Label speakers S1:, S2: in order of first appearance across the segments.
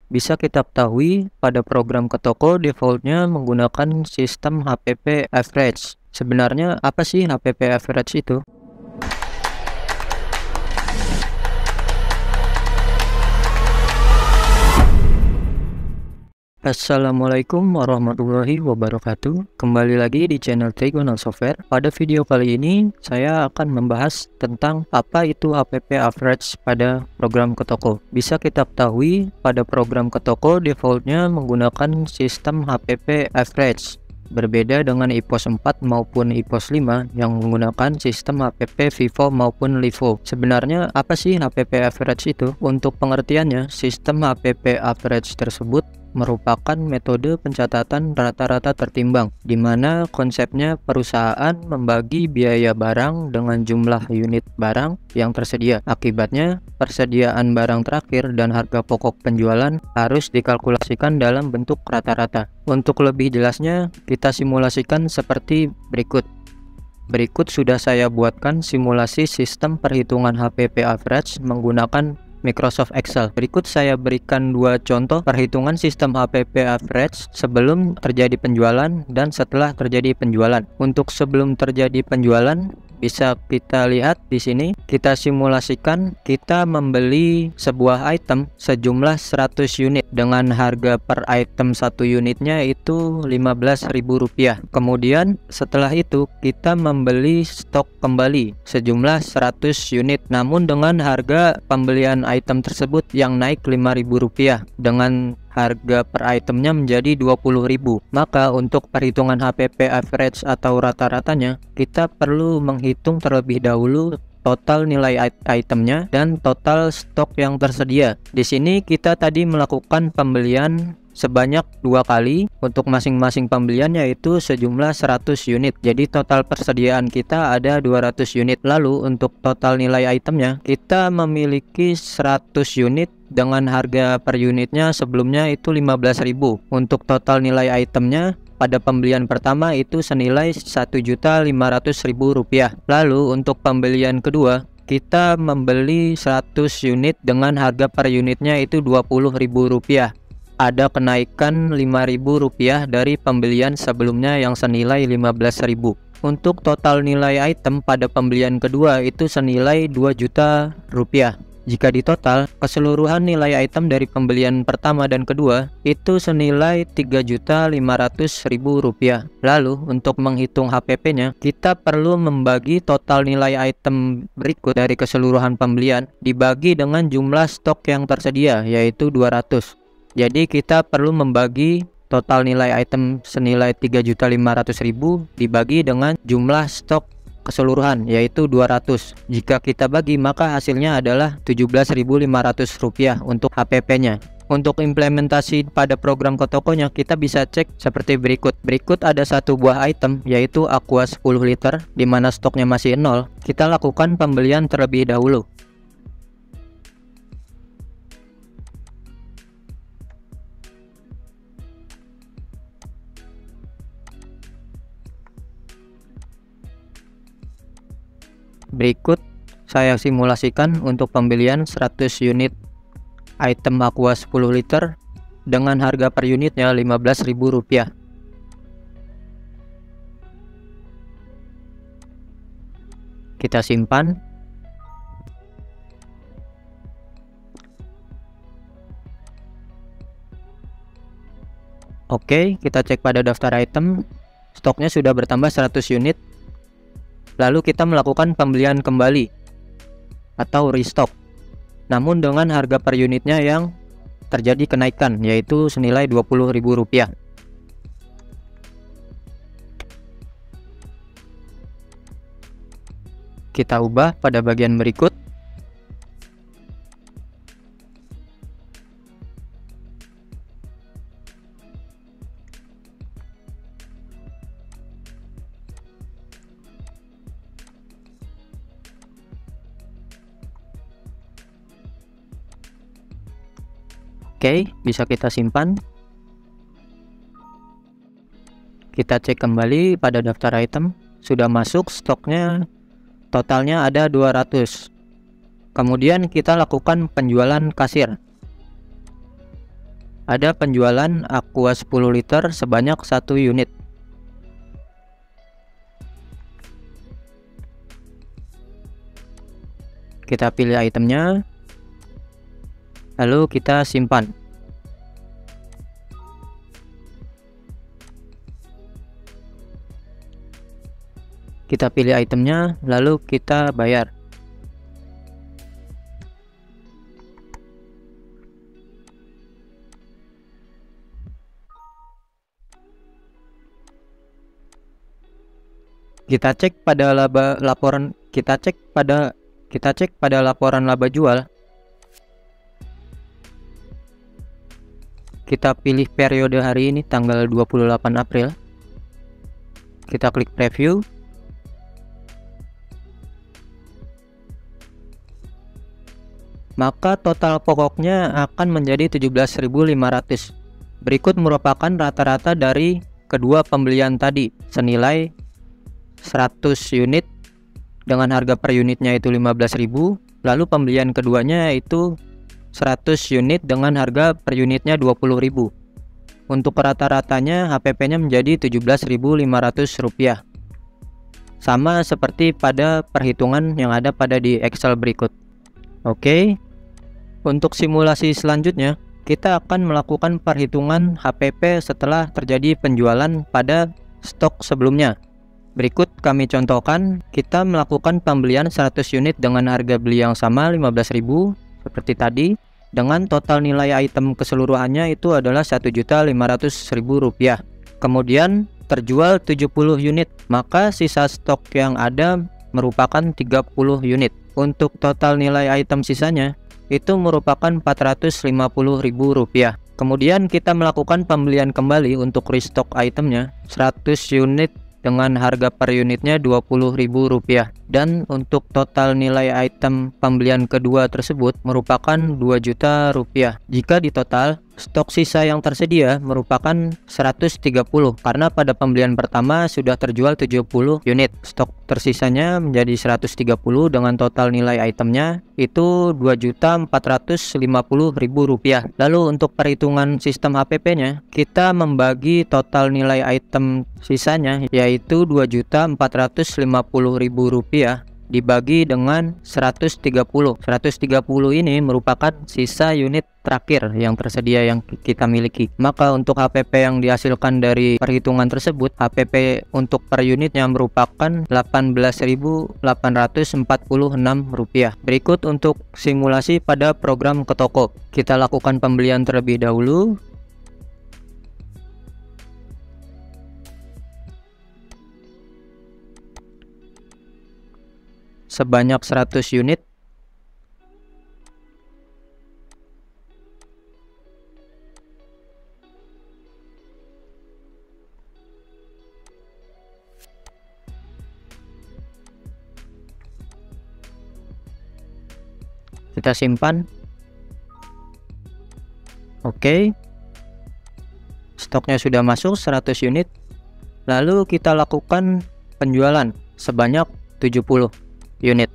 S1: Bisa kita ketahui pada program ke toko defaultnya menggunakan sistem HPP Average. Sebenarnya apa sih HPP Average itu? Assalamualaikum warahmatullahi wabarakatuh. Kembali lagi di channel Trigonal Software. Pada video kali ini saya akan membahas tentang apa itu HPP Average pada program ke toko. Bisa kita ketahui pada program ke toko defaultnya menggunakan sistem HPP Average. Berbeda dengan IPOS 4 maupun IPOS 5 yang menggunakan sistem HPP FIFO maupun LIFO. Sebenarnya apa sih HPP Average itu? Untuk pengertiannya, sistem HPP Average tersebut merupakan metode pencatatan rata-rata tertimbang, di mana konsepnya perusahaan membagi biaya barang dengan jumlah unit barang yang tersedia. Akibatnya, persediaan barang terakhir dan harga pokok penjualan harus dikalkulasikan dalam bentuk rata-rata. Untuk lebih jelasnya, kita simulasikan seperti berikut. Berikut sudah saya buatkan simulasi sistem perhitungan HPP Average menggunakan Microsoft Excel. Berikut saya berikan dua contoh perhitungan sistem HPP Average sebelum terjadi penjualan dan setelah terjadi penjualan. Untuk sebelum terjadi penjualan, bisa kita lihat di sini, kita simulasikan kita membeli sebuah item sejumlah 100 unit dengan harga per item satu unitnya itu Rp15.000. Kemudian setelah itu kita membeli stok kembali sejumlah 100 unit, namun dengan harga pembelian item tersebut yang naik Rp5.000 dengan harga per itemnya menjadi Rp20.000. Maka untuk perhitungan HPP average atau rata-ratanya, kita perlu menghitung terlebih dahulu total nilai itemnya dan total stok yang tersedia. Di sini kita tadi melakukan pembelian sebanyak 2 kali untuk masing-masing pembelian, yaitu sejumlah 100 unit. Jadi total persediaan kita ada 200 unit. Lalu untuk total nilai itemnya, kita memiliki 100 unit dengan harga per unitnya sebelumnya itu Rp15.000. Untuk total nilai itemnya pada pembelian pertama itu senilai Rp1.500.000. Lalu untuk pembelian kedua, kita membeli 100 unit dengan harga per unitnya itu Rp20.000. Ada kenaikan Rp5.000 dari pembelian sebelumnya yang senilai Rp15.000. Untuk total nilai item pada pembelian kedua itu senilai Rp2 juta. Jika ditotal, keseluruhan nilai item dari pembelian pertama dan kedua itu senilai Rp3.500.000. Lalu untuk menghitung HPP-nya, kita perlu membagi total nilai item berikut dari keseluruhan pembelian dibagi dengan jumlah stok yang tersedia, yaitu 200. Jadi kita perlu membagi total nilai item senilai Rp3.500.000 dibagi dengan jumlah stok keseluruhan, yaitu 200. Jika kita bagi, maka hasilnya adalah Rp17.500 untuk HPP-nya. Untuk implementasi pada program ke tokonya, kita bisa cek seperti berikut. Berikut ada satu buah item, yaitu Aqua 10 liter, di mana stoknya masih 0. Kita lakukan pembelian terlebih dahulu. Berikut saya simulasikan untuk pembelian 100 unit item Aqua 10 liter dengan harga per unitnya Rp15.000. Kita simpan. Oke, kita cek pada daftar item. Stoknya sudah bertambah 100 unit. Lalu kita melakukan pembelian kembali atau restock, namun dengan harga per unitnya yang terjadi kenaikan, yaitu senilai Rp20.000. Kita ubah pada bagian berikut. Oke, bisa kita simpan. Kita cek kembali pada daftar item. Sudah masuk stoknya, totalnya ada 200. Kemudian kita lakukan penjualan kasir. ada penjualan Aqua 10 liter sebanyak 1 unit. Kita pilih itemnya, lalu kita simpan. Kita pilih itemnya, lalu kita bayar. Kita cek pada laporan laba jual. Kita pilih periode hari ini tanggal 28 April. Kita klik preview. Maka total pokoknya akan menjadi 17.500. Berikut merupakan rata-rata dari kedua pembelian tadi senilai 100 unit dengan harga per unitnya itu 15.000, lalu pembelian keduanya itu 100 unit dengan harga per unitnya 20.000. Untuk rata-ratanya HPP-nya menjadi 17.500 rupiah. Sama seperti pada perhitungan yang ada pada di Excel berikut. Oke. Untuk simulasi selanjutnya, kita akan melakukan perhitungan HPP setelah terjadi penjualan pada stok sebelumnya. Berikut kami contohkan, kita melakukan pembelian 100 unit dengan harga beli yang sama 15.000 seperti tadi, dengan total nilai item keseluruhannya itu adalah 1.500.000 rupiah. Kemudian terjual 70 unit, maka sisa stok yang ada merupakan 30 unit. Untuk total nilai item sisanya itu merupakan 450.000 rupiah. Kemudian kita melakukan pembelian kembali untuk restock itemnya 100 unit dengan harga per unitnya 20.000 rupiah, dan untuk total nilai item pembelian kedua tersebut merupakan 2 juta rupiah. Jika di total, stok sisa yang tersedia merupakan 130 karena pada pembelian pertama sudah terjual 70 unit. Stok tersisanya menjadi 130 dengan total nilai itemnya itu 2.450.000 rupiah. Lalu untuk perhitungan sistem HPP-nya, kita membagi total nilai item sisanya yaitu 2.450.000 rupiah dibagi dengan 130. 130 ini merupakan sisa unit terakhir yang tersedia yang kita miliki. Maka untuk HPP yang dihasilkan dari perhitungan tersebut, HPP untuk per unitnya merupakan 18.846 rupiah. Berikut untuk simulasi pada program ke toko. Kita lakukan pembelian terlebih dahulu. Sebanyak 100 unit. Kita simpan. Oke. Stoknya sudah masuk 100 unit. Lalu kita lakukan penjualan sebanyak 70 unit.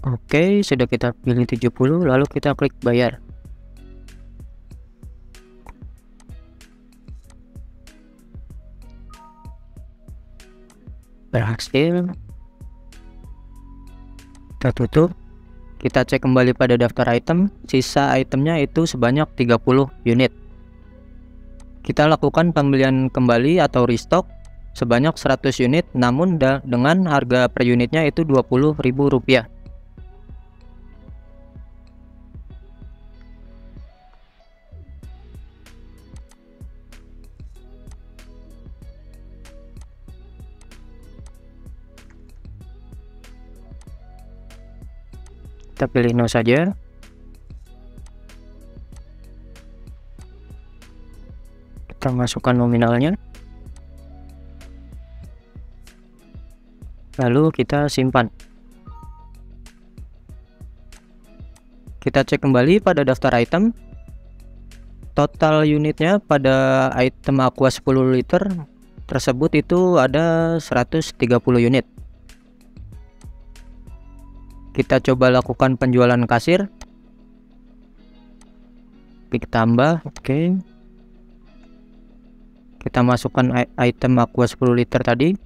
S1: Oke, sudah kita pilih 70, lalu kita klik bayar. Berhasil. Kita tutup. Kita cek kembali pada daftar item. Sisa itemnya itu sebanyak 30 unit. Kita lakukan pembelian kembali atau restock sebanyak 100 unit, namun dengan harga per unitnya itu 20.000 rupiah. Kita pilih no saja. Kita masukkan nominalnya, lalu kita simpan. Kita cek kembali pada daftar item. Total unitnya pada item Aqua 10 liter tersebut itu ada 130 unit. Kita coba lakukan penjualan kasir. Klik tambah, oke. Kita masukkan item aqua 10 liter tadi.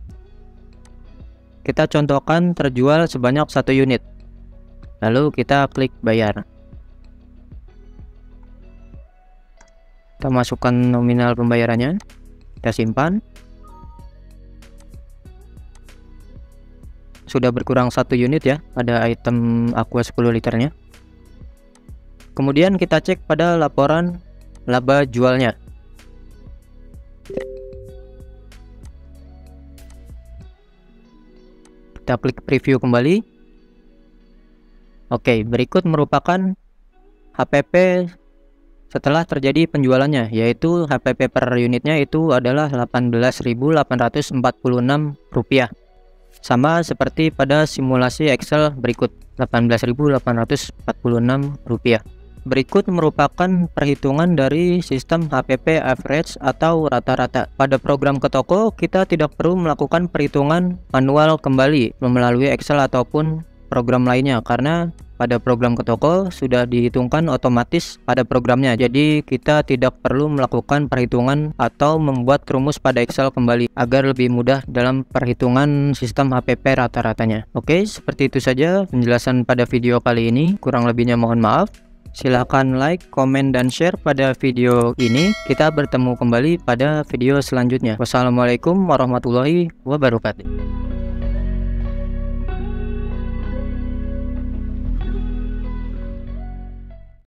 S1: Kita contohkan terjual sebanyak 1 unit. Lalu kita klik bayar. Kita masukkan nominal pembayarannya. Kita simpan. Sudah berkurang 1 unit ya, ada item aqua 10 liternya. Kemudian kita cek pada laporan laba jualnya. Kita klik preview kembali. Oke, berikut merupakan HPP setelah terjadi penjualannya, yaitu HPP per unitnya itu adalah Rp18.846, sama seperti pada simulasi Excel berikut, Rp18.846. Berikut merupakan perhitungan dari sistem HPP average atau rata-rata. Pada program ke toko, kita tidak perlu melakukan perhitungan manual kembali melalui Excel ataupun program lainnya, karena pada program ke toko sudah dihitungkan otomatis pada programnya. Jadi kita tidak perlu melakukan perhitungan atau membuat rumus pada Excel kembali agar lebih mudah dalam perhitungan sistem HPP rata-ratanya. Oke, seperti itu saja penjelasan pada video kali ini. Kurang lebihnya mohon maaf. Silahkan like, komen, dan share pada video ini. Kita bertemu kembali pada video selanjutnya. Wassalamualaikum warahmatullahi wabarakatuh.